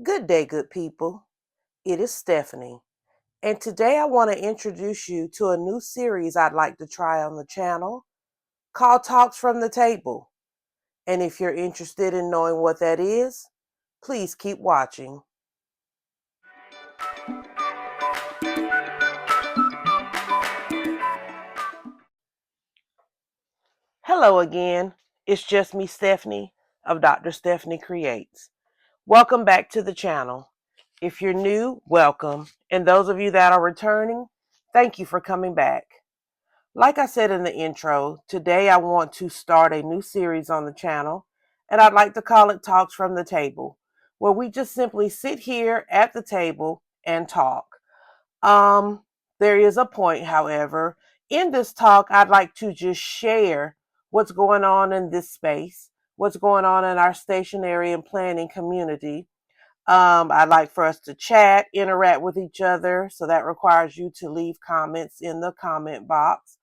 Good day, good people. It is Stephanie, and today I want to introduce you to a new series I'd like to try on the channel called Talks from the Table. And if you're interested in knowing what that is, please keep watching. Hello again. It's just me, Stephanie, of Dr. Stephaniecreates. Welcome back to the channel. If you're new, welcome. And those of you that are returning, thank you for coming back. Like I said in the intro, today I want to start a new series on the channel, and I'd like to call it Talks from the Table, where we just simply sit here at the table and talk. Um, there is a point, however. In this talk, I'd like to just share what's going on in this space, what's going on in our stationery and planning community. I'd like for us to chat, interact with each other, so that requires you to leave comments in the comment box.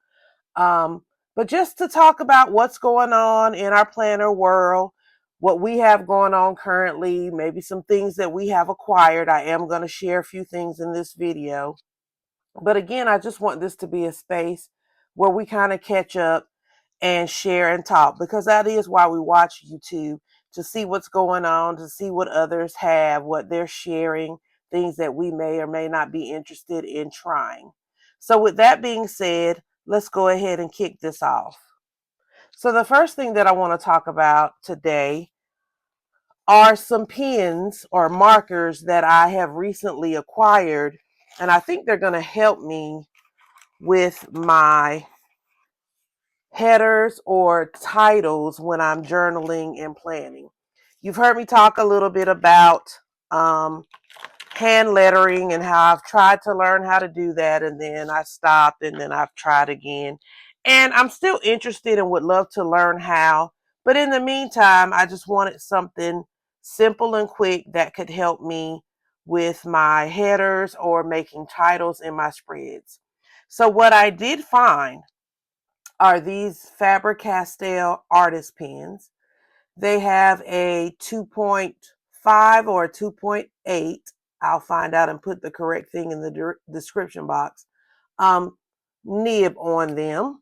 Um, but just to talk about what's going on in our planner world, what we have going on currently, maybe some things that we have acquired. I am going to share a few things in this video. But again, I just want this to be a space where we kind of catch up and share and talk, because that is why we watch YouTube, to see what's going on, to see what others have, what they're sharing, things that we may or may not be interested in trying. So with that being said, let's go ahead and kick this off. So the first thing that I want to talk about today are some pens or markers that I have recently acquired, and I think they're going to help me with my headers or titles when I'm journaling and planning. You've heard me talk a little bit about um, hand lettering and how I've tried to learn how to do that, and then I stopped, and then I've tried again. And I'm still interested and would love to learn how. But in the meantime, I just wanted something simple and quick that could help me with my headers or making titles in my spreads. So what I did find are these Faber-Castell artist pens. They have a 2.5 or a 2.8. I'll find out and put the correct thing in the description box. Nib on them.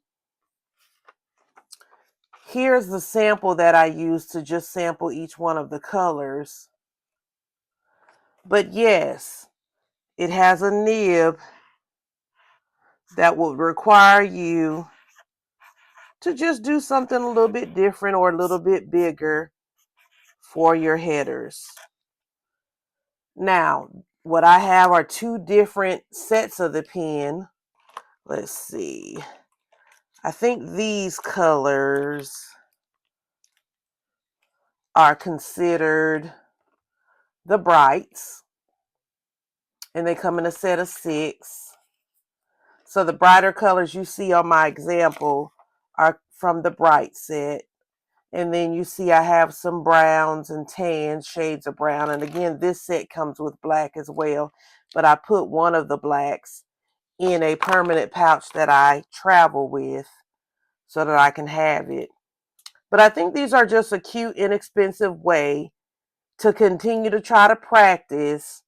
Here's the sample that I used to just sample each one of the colors. But yes, it has a nib that will require you to just do something a little bit different or a little bit bigger for your headers. Now, what I have are two different sets of the pen. Let's see. I think these colors are considered the brights, and they come in a set of 6. So the brighter colors you see on my example are from the bright set. And then you see I have some browns and tans, shades of brown. And again, this set comes with black as well. But I put one of the blacks in a permanent pouch that I travel with so that I can have it. But I think these are just a cute, inexpensive way to continue to try to practice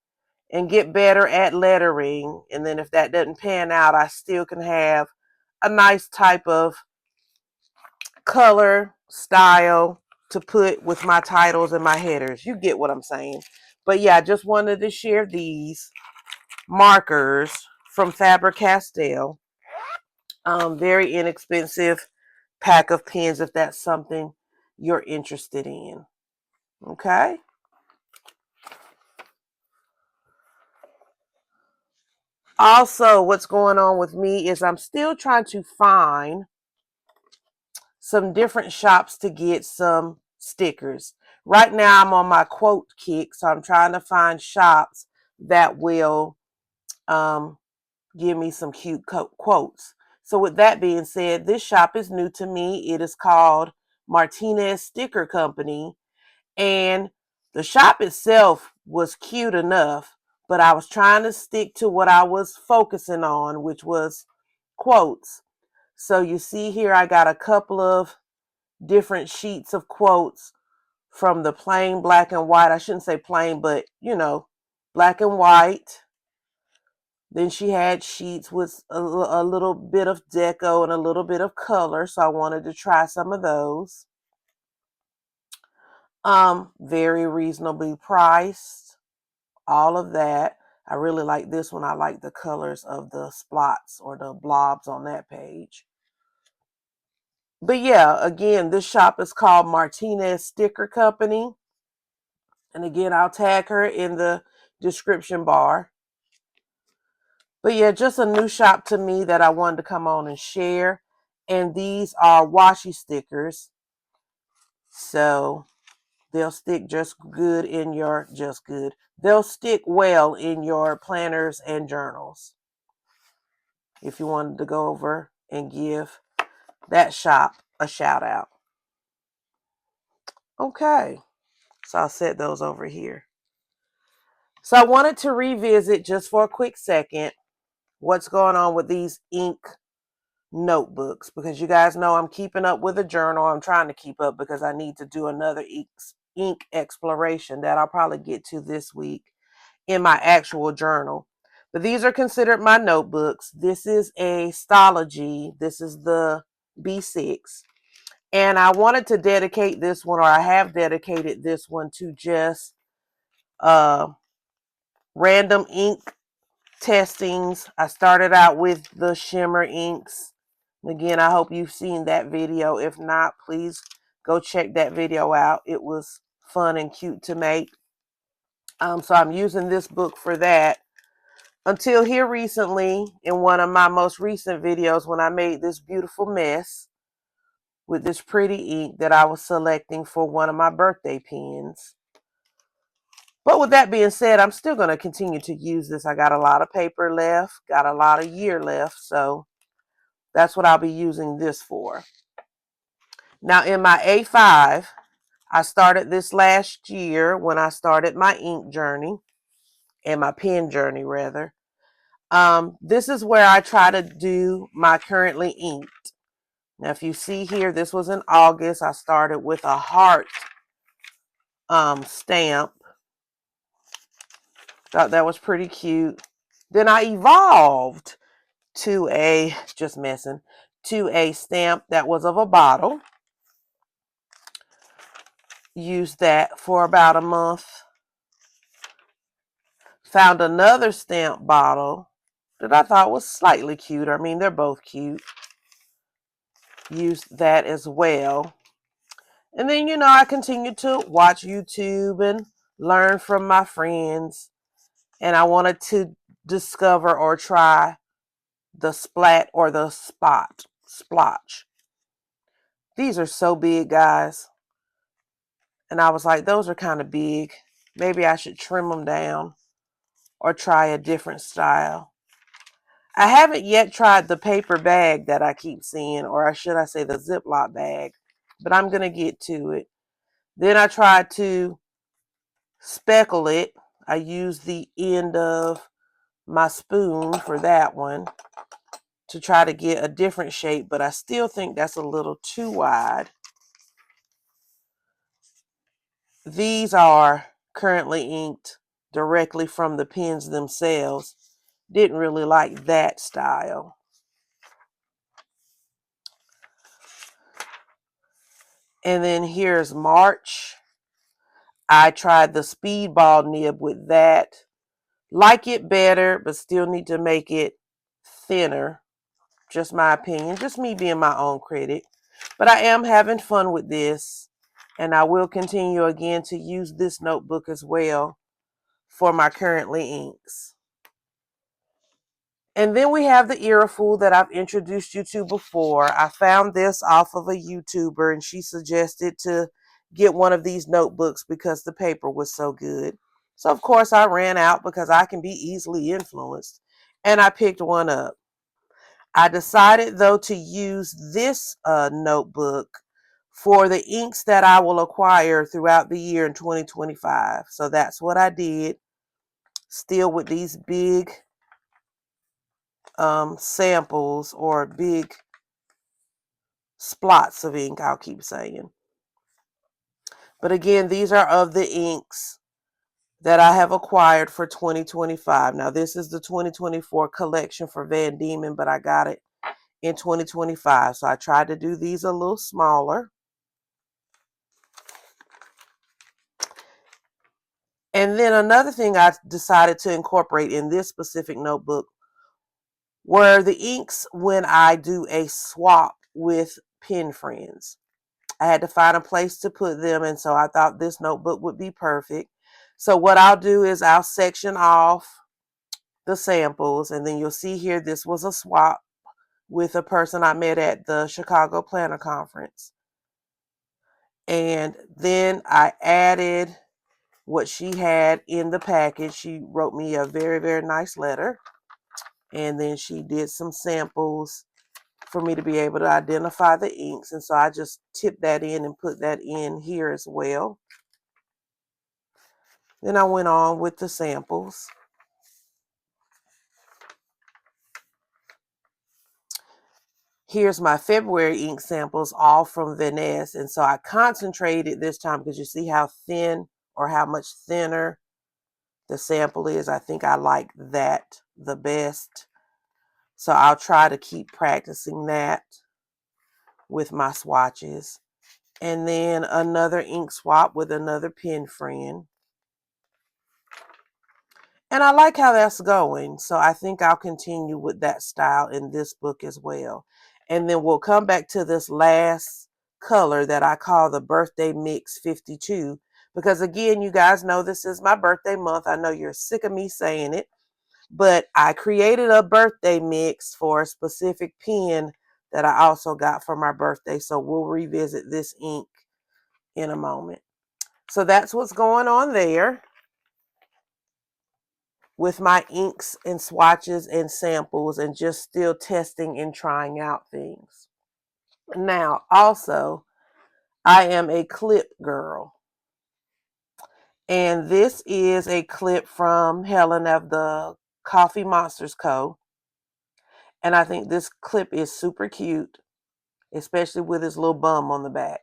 and get better at lettering. And then if that doesn't pan out, I still can have a nice type of color, style to put with my titles and my headers. You get what I'm saying. But yeah, I just wanted to share these markers from Faber-Castell. Very inexpensive pack of pens if that's something you're interested in. Okay. Also, what's going on with me is I'm still trying to find some different shops to get some stickers. Right now I'm on my quote kick, so I'm trying to find shops that will give me some cute quotes. So with that being said, this shop is new to me. It is called Martinez Sticker Company, and the shop itself was cute enough, but I was trying to stick to what I was focusing on, which was quotes. So you see here I got a couple of different sheets of quotes from the plain black and white. I shouldn't say plain, but you know, black and white. Then she had sheets with a little bit of deco and a little bit of color, so I wanted to try some of those. Very reasonably priced, all of that. I really like this one. I like the colors of the splots or the blobs on that page. But yeah, again, this shop is called Martinez Sticker Company. And again, I'll tag her in the description bar. But yeah, just a new shop to me that I wanted to come on and share. And these are washi stickers. So they'll stick just good in your, they'll stick well in your planners and journals. If you wanted to go over and give that shop a shout out. Okay, so I'll set those over here. So I wanted to revisit just for a quick second what's going on with these ink notebooks, because you guys know I'm keeping up with a journal. I'm trying to keep up because I need to do another ink exploration that I'll probably get to this week in my actual journal. But these are considered my notebooks. This is a Stalogy. This is the B6. And I wanted to dedicate this one, or I have dedicated this one to just random ink testings. I started out with the shimmer inks. Again, I hope you've seen that video. If not, please go check that video out. It was fun and cute to make. So I'm using this book for that. Until here recently, in one of my most recent videos, when I made this beautiful mess with this pretty ink that I was selecting for one of my birthday pens. But with that being said, I'm still going to continue to use this. I got a lot of paper left, got a lot of year left, so that's what I'll be using this for. Now in my A5, I started this last year when I started my ink journey, and my pen journey rather. This is where I try to do my currently inked. Now if you see here, this was in August. I started with a heart stamp. Thought that was pretty cute. Then I evolved to a, to a stamp that was of a bottle. Used that for about a month. Found another stamp bottle that I thought was slightly cute. I mean, they're both cute. Used that as well. And then, you know, I continued to watch YouTube and learn from my friends. And I wanted to discover or try the splat or the splotch. These are so big, guys. And I was like, those are kind of big. Maybe I should trim them down or try a different style. I haven't yet tried the paper bag that I keep seeing, or should I say the Ziploc bag, but I'm going to get to it. Then I tried to speckle it. I used the end of my spoon for that one to try to get a different shape, but I still think that's a little too wide. These are currently inked directly from the pens themselves. Didn't really like that style. And then here's March. I tried the speedball nib with that. Like it better, but still need to make it thinner. Just my opinion. Just me being my own critic. But I am having fun with this. And I will continue again to use this notebook as well for my currently inks. And then we have the Earful that I've introduced you to before. I found this off of a YouTuber, and she suggested to get one of these notebooks because the paper was so good. So of course I ran out because I can be easily influenced, and I picked one up. I decided though to use this notebook for the inks that I will acquire throughout the year in 2025. So that's what I did. Still with these big samples or big splots of ink, I'll keep saying. But again, these are of the inks that I have acquired for 2025. Now, this is the 2024 collection for Van Diemen, but I got it in 2025. So I tried to do these a little smaller. And then another thing I decided to incorporate in this specific notebook were the inks when I do a swap with pen friends. I had to find a place to put them, and so I thought this notebook would be perfect. So what I'll do is I'll section off the samples, and then you'll see here this was a swap with a person I met at the Chicago Planner Conference. And then I added what she had in the package. She wrote me a very, very nice letter. And then she did some samples for me to be able to identify the inks. And so I just tipped that in and put that in here as well. Then I went on with the samples. Here's my February ink samples, all from Venice. And so I concentrated this time because you see how thin or how much thinner the sample is. I think I like that the best. So I'll try to keep practicing that with my swatches. And then another ink swap with another pen friend. And I like how that's going. So I think I'll continue with that style in this book as well. And then we'll come back to this last color that I call the Birthday Mix 52. Because again, you guys know this is my birthday month. I know you're sick of me saying it. But I created a birthday mix for a specific pen that I also got for my birthday. So we'll revisit this ink in a moment. So that's what's going on there with my inks and swatches and samples, and just still testing and trying out things. Now, also, I am a clip girl. And this is a clip from Helen of the Coffee Monsters Co. And I think this clip is super cute, especially with his little bum on the back.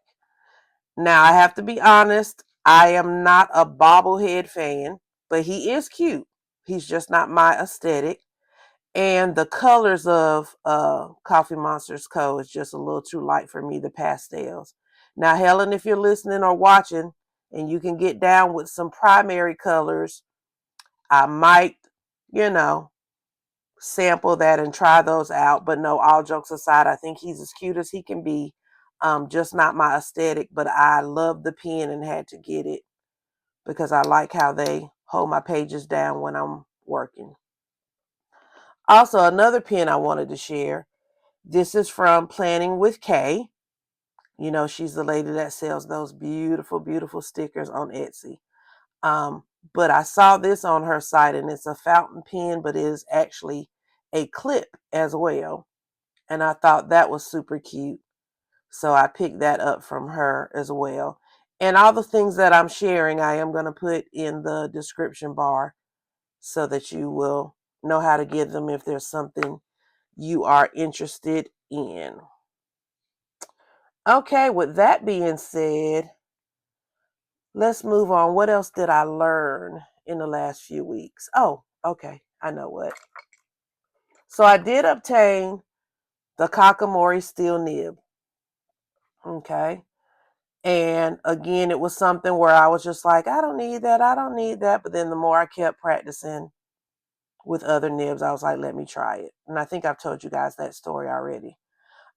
Now, I have to be honest, I am not a bobblehead fan, but he is cute. He's just not my aesthetic. And the colors of Coffee Monsters Co. is just a little too light for me, the pastels. Now, Helen, if you're listening or watching and you can get down with some primary colors, I might, sample that and try those out. But no, all jokes aside, I think he's as cute as he can be. Just not my aesthetic, but I love the pen and had to get it because I like how they hold my pages down when I'm working. Also, another pen I wanted to share. This is from Planning with Kay. You know, she's the lady that sells those beautiful, beautiful stickers on Etsy. But I saw this on her site, and it's a fountain pen, but it is actually a clip as well. And I thought that was super cute. So I picked that up from her as well. And all the things that I'm sharing, I am going to put in the description bar so that you will know how to get them if there's something you are interested in. Okay, with that being said, let's move on. What else did I learn in the last few weeks? Oh, okay, I know what. So I did obtain the Kakimori steel nib. Okay. And again, it was something where I was just like, I don't need that. I don't need that. But then the more I kept practicing with other nibs, I was like, let me try it. And I think I've told you guys that story already.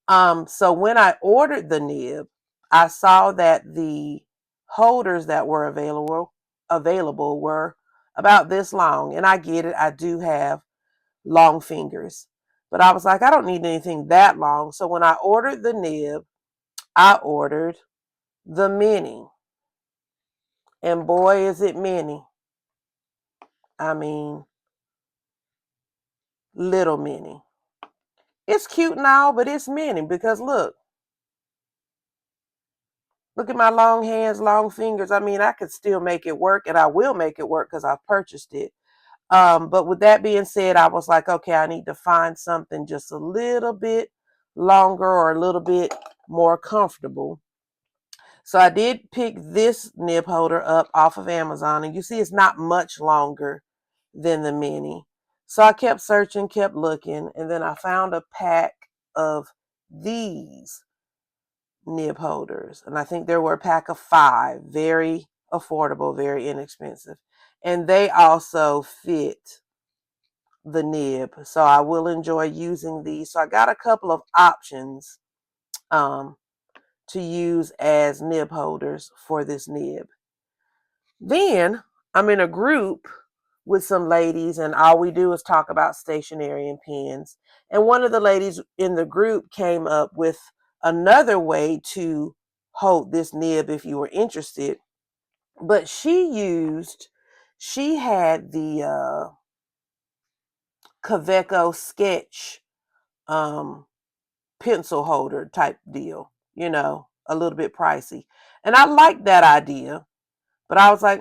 So when I ordered the nib, I saw that the holders that were available were about this long. And I get it. I do have long fingers. But I was like, I don't need anything that long. So when I ordered the nib, I ordered the mini. And boy, is it mini. I mean, little mini. It's cute now, but it's mini because look at my long hands, long fingers. I mean, I could still make it work, and I will make it work because I've purchased it. But with that being said, I was like, okay, I need to find something just a little bit longer or a little bit more comfortable. So I did pick this nib holder up off of Amazon, and you see it's not much longer than the mini. So I kept searching, kept looking, and then I found a pack of these nib holders. And I think there were a pack of 5, very affordable, very inexpensive. And they also fit the nib. So I will enjoy using these. So I got a couple of options to use as nib holders for this nib. Then I'm in a group with some ladies, and all we do is talk about stationery and pens. And one of the ladies in the group came up with another way to hold this nib if you were interested. But she had the Kaweco sketch pencil holder type deal, a little bit pricey. And I like that idea, but I was like,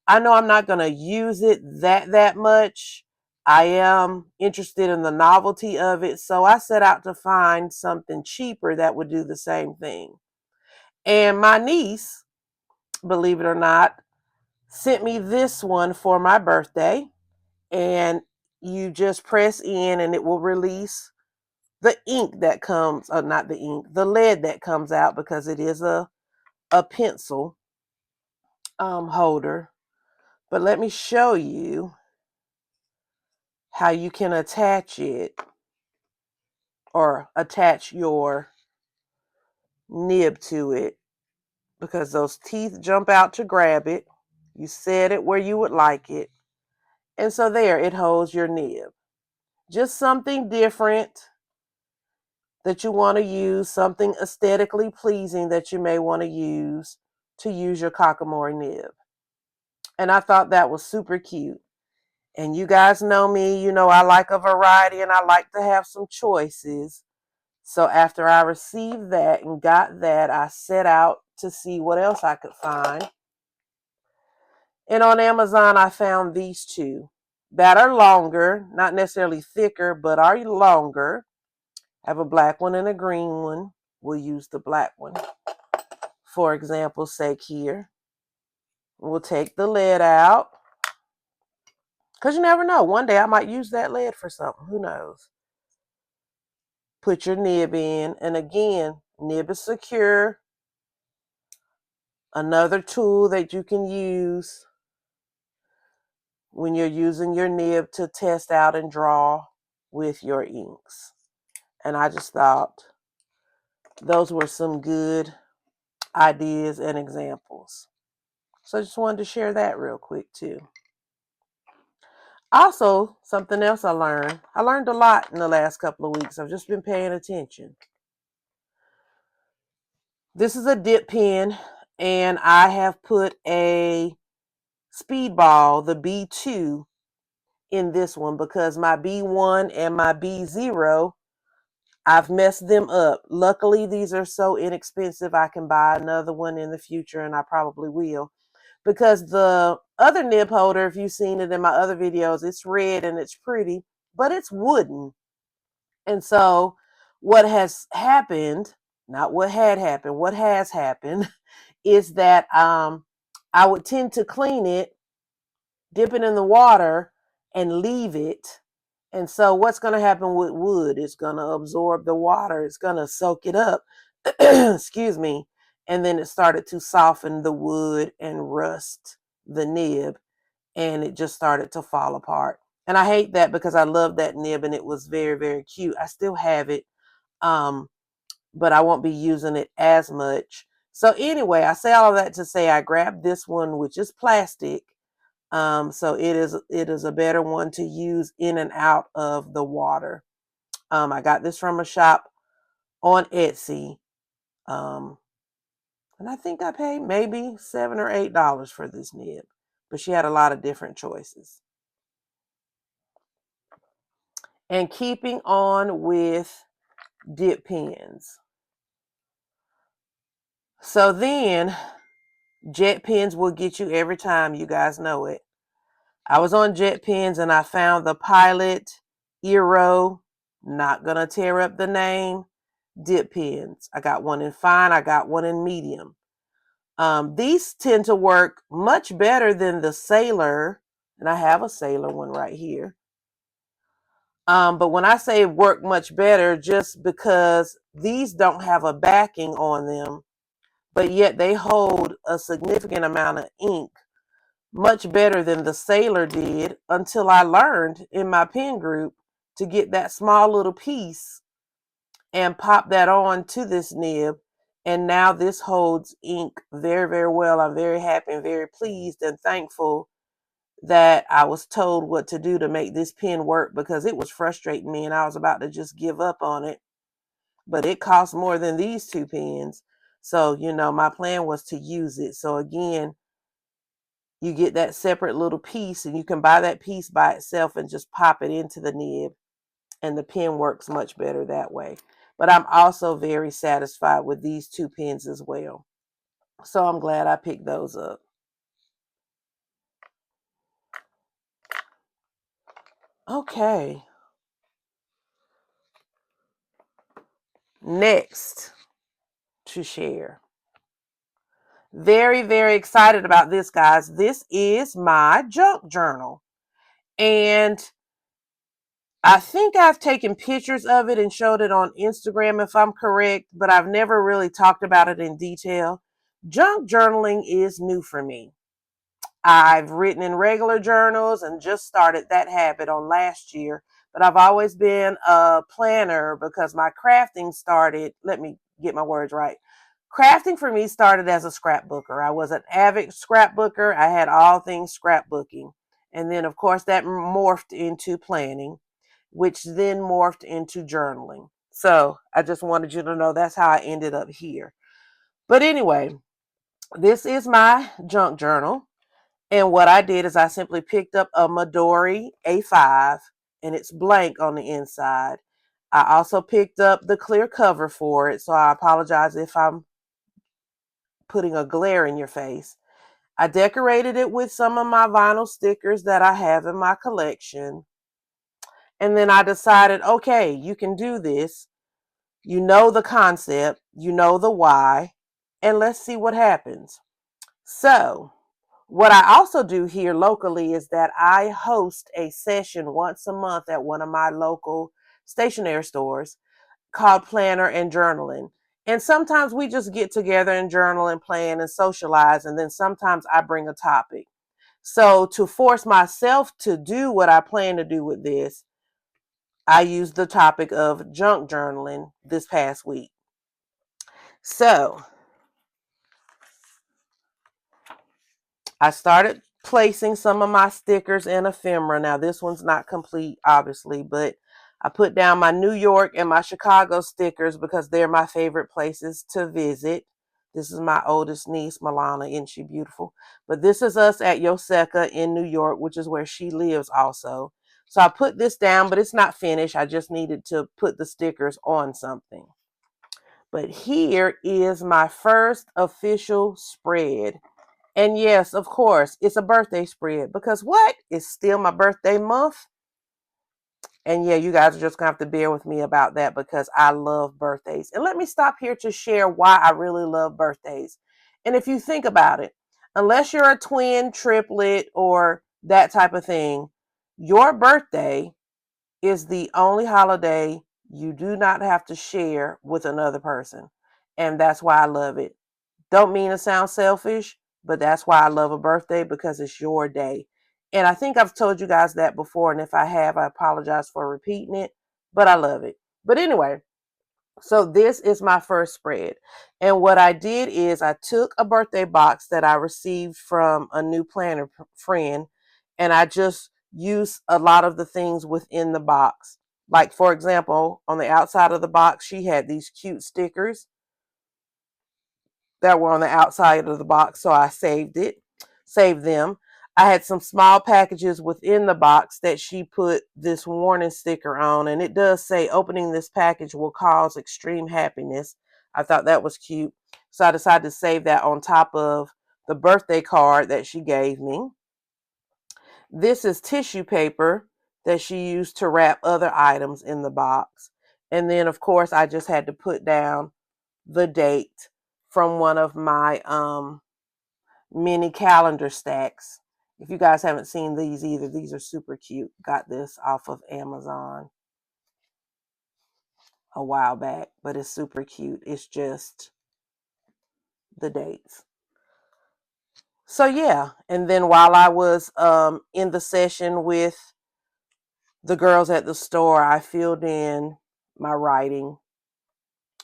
I know I'm not going to use it that much. I am interested in the novelty of it, so I set out to find something cheaper that would do the same thing. And my niece, believe it or not, sent me this one for my birthday, and you just press in and it will release the ink that comes, not the ink, the lead that comes out, because it is a pencil holder. But let me show you how you can attach it, or attach your nib to it, because those teeth jump out to grab it. You set it where you would like it. And so there, it holds your nib. Just something different that you want to use, something aesthetically pleasing that you may want to use your Kakimori nib. And I thought that was super cute. And you guys know me, I like a variety and I like to have some choices. So after I received that and got that, I set out to see what else I could find. And on Amazon, I found these 2 that are longer, not necessarily thicker, but are longer. I have a black one and a green one. We'll use the black one for example's sake here. We'll take the lid out, because you never know. One day I might use that lid for something. Who knows? Put your nib in. And again, nib is secure. Another tool that you can use when you're using your nib to test out and draw with your inks. And I just thought those were some good ideas and examples. So I just wanted to share that real quick too. Also, something else I learned. I learned a lot in the last couple of weeks. I've just been paying attention. This is a dip pen, and I have put a Speedball, the B2, in this one, because my B1 and my B0, I've messed them up. Luckily, these are so inexpensive, I can buy another one in the future, and I probably will. Because the other nib holder, if you've seen it in my other videos, it's red and it's pretty, but it's wooden. And so what has happened, not what had happened, what has happened is that I would tend to clean it, dip it in the water, and leave it. And so what's going to happen with wood? It's going to absorb the water. It's going to soak it up. Excuse me. And then it started to soften the wood and rust the nib. And it just started to fall apart. And I hate that, because I love that nib and it was very, very cute. I still have it, but I won't be using it as much. So anyway, I say all of that to say I grabbed this one, which is plastic. So it is a better one to use in and out of the water. I got this from a shop on Etsy. And I think I paid maybe $7 or $8 for this nib, but she had a lot of different choices. And keeping on with dip pens. So then, jet pens will get you every time, you guys know it. I was on jet pens and I found the Pilot Eero, not going to tear up the name, dip pens. I got one in fine, I got one in medium. These tend to work much better than the Sailor, and I have a Sailor one right here. But when I say work much better, just because these don't have a backing on them, but yet they hold a significant amount of ink, much better than the Sailor did, until I learned in my pen group to get that small little piece and pop that on to this nib. And now this holds ink very, very well. I'm very happy and very pleased and thankful that I was told what to do to make this pen work, because it was frustrating me and I was about to just give up on it. But it costs more than these two pens. So, my plan was to use it. So again, you get that separate little piece and you can buy that piece by itself and just pop it into the nib, and the pen works much better that way. But I'm also very satisfied with these two pens as well. So I'm glad I picked those up. Okay. Next to share. Very, very excited about this, guys. This is my junk journal. And I think I've taken pictures of it and showed it on Instagram if I'm correct, but I've never really talked about it in detail. Junk journaling is new for me. I've written in regular journals and just started that habit on last year, but I've always been a planner because my crafting started, let me get my words right. Crafting for me started as a scrapbooker. I was an avid scrapbooker. I had all things scrapbooking. And then, of course, that morphed into planning, which then morphed into journaling. So I just wanted you to know that's how I ended up here. But anyway, this is my junk journal. And what I did is I simply picked up a Midori A5, and it's blank on the inside. I also picked up the clear cover for it, so I apologize if I'm putting a glare in your face. I decorated it with some of my vinyl stickers that I have in my collection. And then I decided, okay, you can do this. You know the concept, you know the why, and let's see what happens. So, what I also do here locally is that I host a session once a month at one of my local stationery stores called Planner and Journaling. And sometimes we just get together and journal and plan and socialize, and then sometimes I bring a topic. So to force myself to do what I plan to do with this, I used the topic of junk journaling this past week. So I started placing some of my stickers in ephemera. Now, this one's not complete, obviously, but I put down my New York and my Chicago stickers because they're my favorite places to visit. This is my oldest niece, Milana, isn't she beautiful? But this is us at Yoseka in New York, which is where she lives also. So I put this down, but it's not finished. I just needed to put the stickers on something. But here is my first official spread. And yes, of course, it's a birthday spread because what? It's still my birthday month. And yeah, you guys are just going to have to bear with me about that because I love birthdays. And let me stop here to share why I really love birthdays. And if you think about it, unless you're a twin, triplet, or that type of thing, your birthday is the only holiday you do not have to share with another person. And that's why I love it. Don't mean to sound selfish, but that's why I love a birthday, because it's your day. And I think I've told you guys that before, and if I have, I apologize for repeating it, but I love it. But anyway, so this is my first spread. And what I did is I took a birthday box that I received from a new planner friend, and I just used a lot of the things within the box. Like, for example, on the outside of the box, she had these cute stickers that were on the outside of the box, so I saved them. I had some small packages within the box that she put this warning sticker on, and it does say opening this package will cause extreme happiness. I thought that was cute, so I decided to save that on top of the birthday card that she gave me. This is tissue paper that she used to wrap other items in the box. And then, of course, I just had to put down the date from one of my mini calendar stacks. If you guys haven't seen these either, these are super cute. Got this off of Amazon a while back, but it's super cute. It's just the dates. So yeah, and then while I was in the session with the girls at the store, I filled in my writing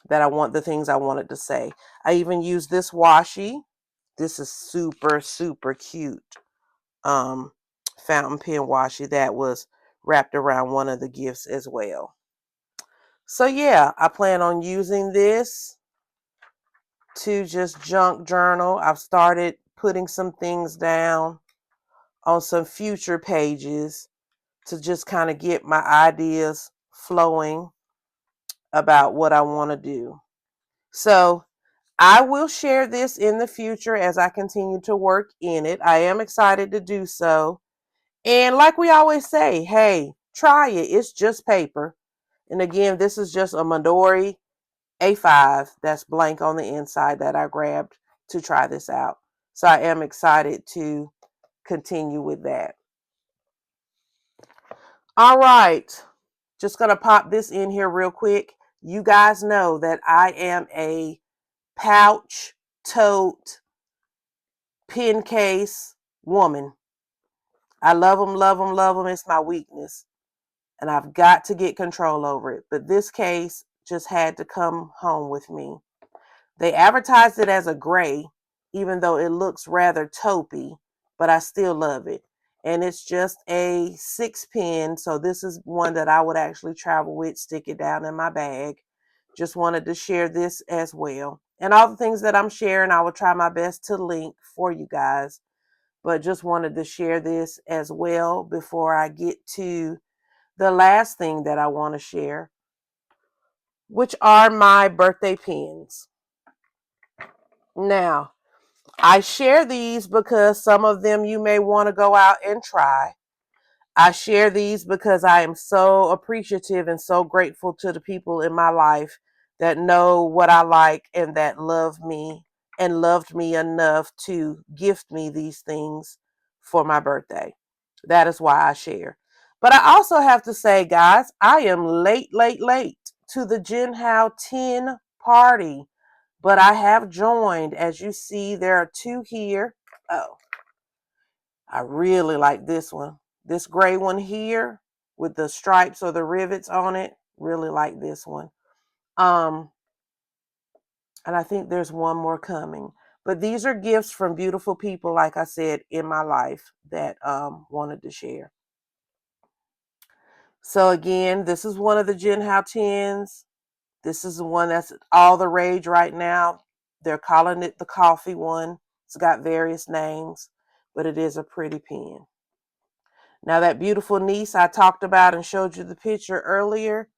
that I want, the things I wanted to say. I even used this washi. This is super, super cute. Fountain pen washi that was wrapped around one of the gifts as well. So yeah, I plan on using this to just junk journal. I've started putting some things down on some future pages to just kind of get my ideas flowing about what I want to do. So I will share this in the future as I continue to work in it. I am excited to do so. And like we always say, hey, try it. It's just paper. And again, this is just a Midori A5 that's blank on the inside that I grabbed to try this out. So I am excited to continue with that. All right. Just going to pop this in here real quick. You guys know that I am a pouch, tote, pen case woman. I love them, love them, love them. It's my weakness. And I've got to get control over it. But this case just had to come home with me. They advertised it as a gray, even though it looks rather taupey, but I still love it. And it's just a 6-pin. So this is one that I would actually travel with, stick it down in my bag. Just wanted to share this as well. And all the things that I'm sharing, I will try my best to link for you guys. But just wanted to share this as well before I get to the last thing that I want to share, which are my birthday pins. Now, I share these because some of them you may want to go out and try. I share these because I am so appreciative and so grateful to the people in my life that know what I like and that love me and loved me enough to gift me these things for my birthday. That is why I share. But I also have to say, guys, I am late to the Jin Hao 10 party. But I have joined. As you see, there are 2 here. Oh, I really like this one. This gray one here with the stripes or the rivets on it. Really like this one. And I think there's one more coming. But these are gifts from beautiful people, like I said, in my life that wanted to share. So again, this is one of the Jin Hao 10s. This is the one that's all the rage right now. They're calling it the coffee one. It's got various names, but it is a pretty pen. Now that beautiful niece I talked about and showed you the picture earlier,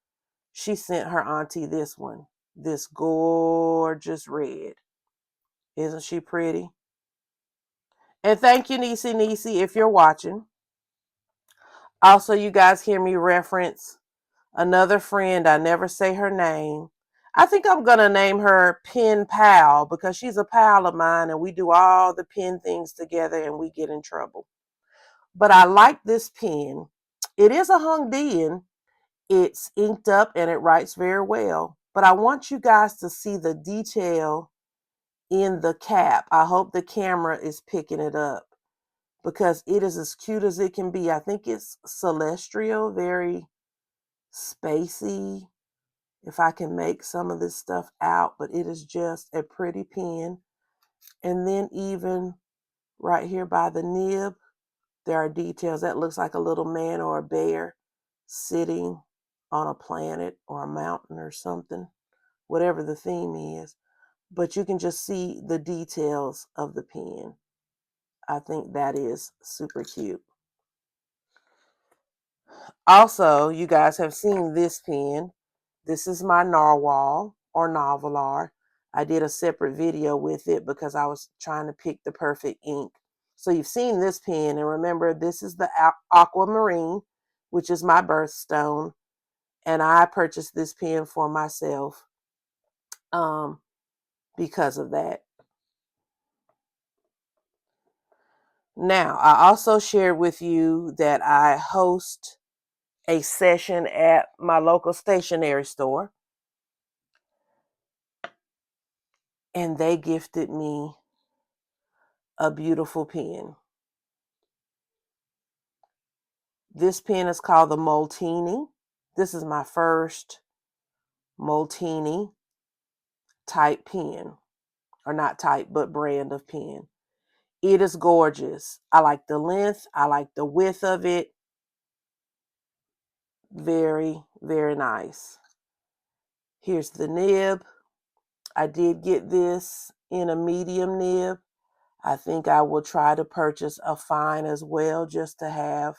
she sent her auntie this one, this gorgeous red. Isn't she pretty? And thank you, Niecy, if you're watching. Also, you guys hear me reference another friend. I never say her name. I think I'm going to name her Pen Pal because she's a pal of mine and we do all the pen things together and we get in trouble. But I like this pen. It is a Hongdian. It's inked up and it writes very well. But I want you guys to see the detail in the cap. I hope the camera is picking it up because it is as cute as it can be. I think it's celestial, very spacey, if I can make some of this stuff out, but it is just a pretty pen. And then even right here by the nib, there are details. That looks like a little man or a bear sitting on a planet or a mountain or something, whatever the theme is. But you can just see the details of the pen. I think that is super cute. Also, you guys have seen this pen. This is my Narwhal or Nahvalur. I did a separate video with it because I was trying to pick the perfect ink. So you've seen this pen, and remember, this is the aquamarine, which is my birthstone. And I purchased this pen for myself because of that. Now, I also shared with you that I host a session at my local stationery store. And they gifted me a beautiful pen. This pen is called the Molteni. This is my first Molteni type pen. Or not type, but brand of pen. It is gorgeous. I like the length. I like the width of it. Very, very nice. Here's the nib. I did get this in a medium nib. I think I will try to purchase a fine as well, just to have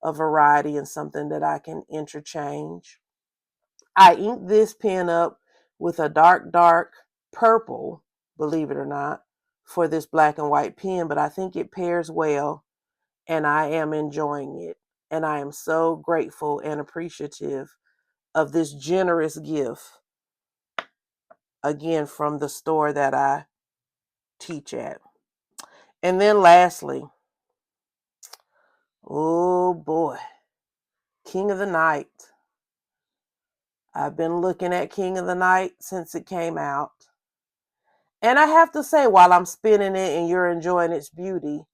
a variety and something that I can interchange. I inked this pen up with a dark purple, believe it or not, for this black and white pen, but I think it pairs well and I am enjoying it. And I am so grateful and appreciative of this generous gift, again, from the store that I teach at. And then lastly, oh boy, King of the Night. I've been looking at King of the Night since it came out. And I have to say, while I'm spinning it and you're enjoying its beauty,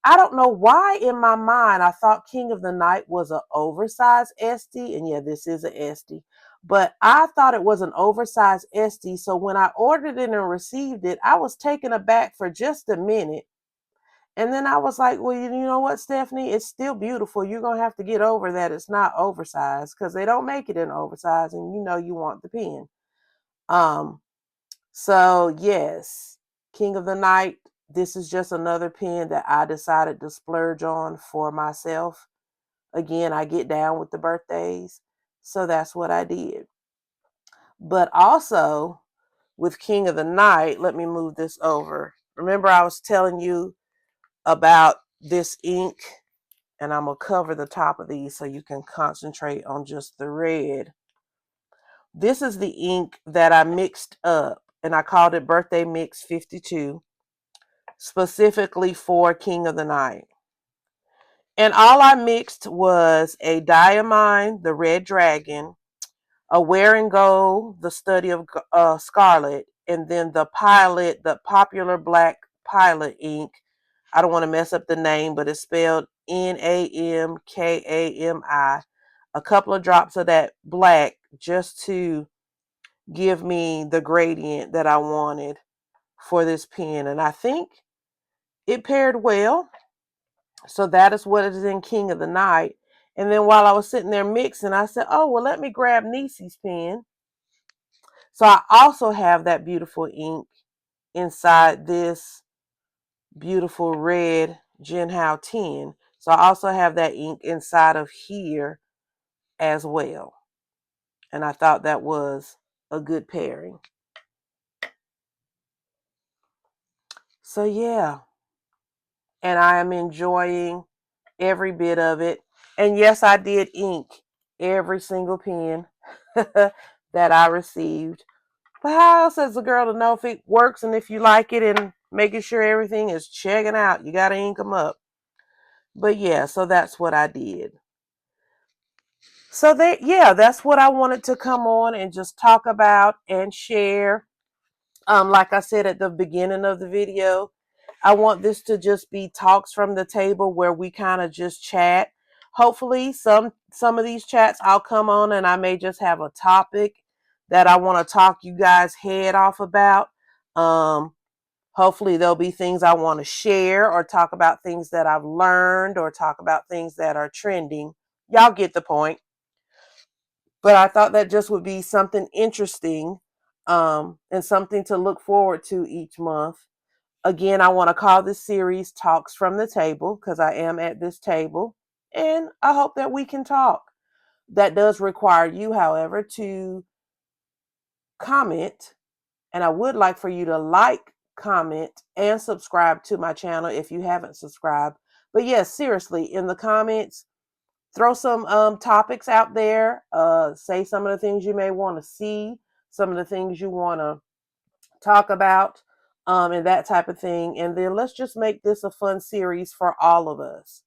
I don't know why in my mind I thought King of the Night was an oversized Esty. And yeah, this is an Esty. But I thought it was an oversized Esty. So when I ordered it and received it, I was taken aback for just a minute. And then I was like, well, you know what, Stephanie? It's still beautiful. You're going to have to get over that it's not oversized, because they don't make it in oversized, and you know you want the pen. So yes, King of the Night, this is just another pen that I decided to splurge on for myself. Again, I get down with the birthdays, so that's what I did. But also with King of the Night, let me move this over. Remember I was telling you about this ink, and I'm going to cover the top of these so you can concentrate on just the red. This is the ink that I mixed up, and I called it Birthday Mix 52, specifically for King of the Night. And all I mixed was a Diamine, the Red Dragon, a Wear and Go, the Study of Scarlet, and then the Pilot, the popular black Pilot ink. I don't want to mess up the name, but it's spelled Namkami. A couple of drops of that black just to give me the gradient that I wanted for this pen. And I think it paired well. So that is what is in King of the Night. And then while I was sitting there mixing, I said, oh, well, let me grab Nisi's pen. So I also have that beautiful ink inside this beautiful red Jinhao 10. So I also have that ink inside of here as well. And I thought that was a good pairing. So yeah, and I am enjoying every bit of it. And yes, I did ink every single pen that I received. But how else is a girl to know if it works and if you like it, and making sure everything is checking out? You got to ink them up. But yeah, so that's what I did. So that's what I wanted to come on and just talk about and share. Like I said at the beginning of the video, I want this to just be talks from the table where we kind of just chat. Hopefully some of these chats I'll come on and I may just have a topic that I want to talk you guys head off about. Hopefully there'll be things I want to share, or talk about things that I've learned, or talk about things that are trending. Y'all get the point. But I thought that just would be something interesting, and something to look forward to each month. Again, I want to call this series Talks from the Table, because I am at this table, and I hope that we can talk. That does require you, however, to comment, and I would like for you to like, comment, and subscribe to my channel if you haven't subscribed. But yes, seriously, in the comments, throw some topics out there. Say some of the things you may want to see, some of the things you want to talk about, and that type of thing. And then let's just make this a fun series for all of us.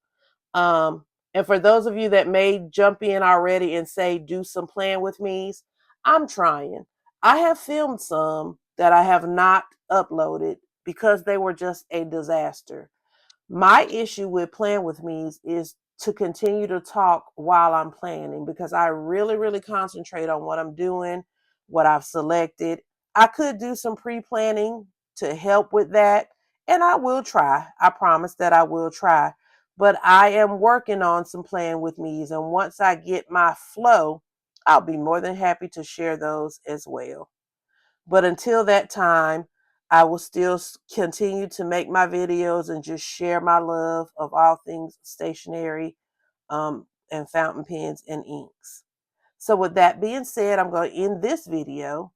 And for those of you that may jump in already and say, do some playing with me's, I'm trying. I have filmed some that I have not uploaded because they were just a disaster. My issue with playing with me's is to continue to talk while I'm planning because I really, really concentrate on what I'm doing, what I've selected. I could do some pre planning to help with that, and I will try. I promise that I will try. But I am working on some playing with me's, and once I get my flow, I'll be more than happy to share those as well. But until that time, I will still continue to make my videos and just share my love of all things stationery, and fountain pens and inks. So with that being said, I'm going to end this video.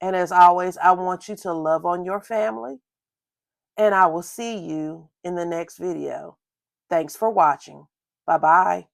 And as always, I want you to love on your family. And I will see you in the next video. Thanks for watching. Bye-bye.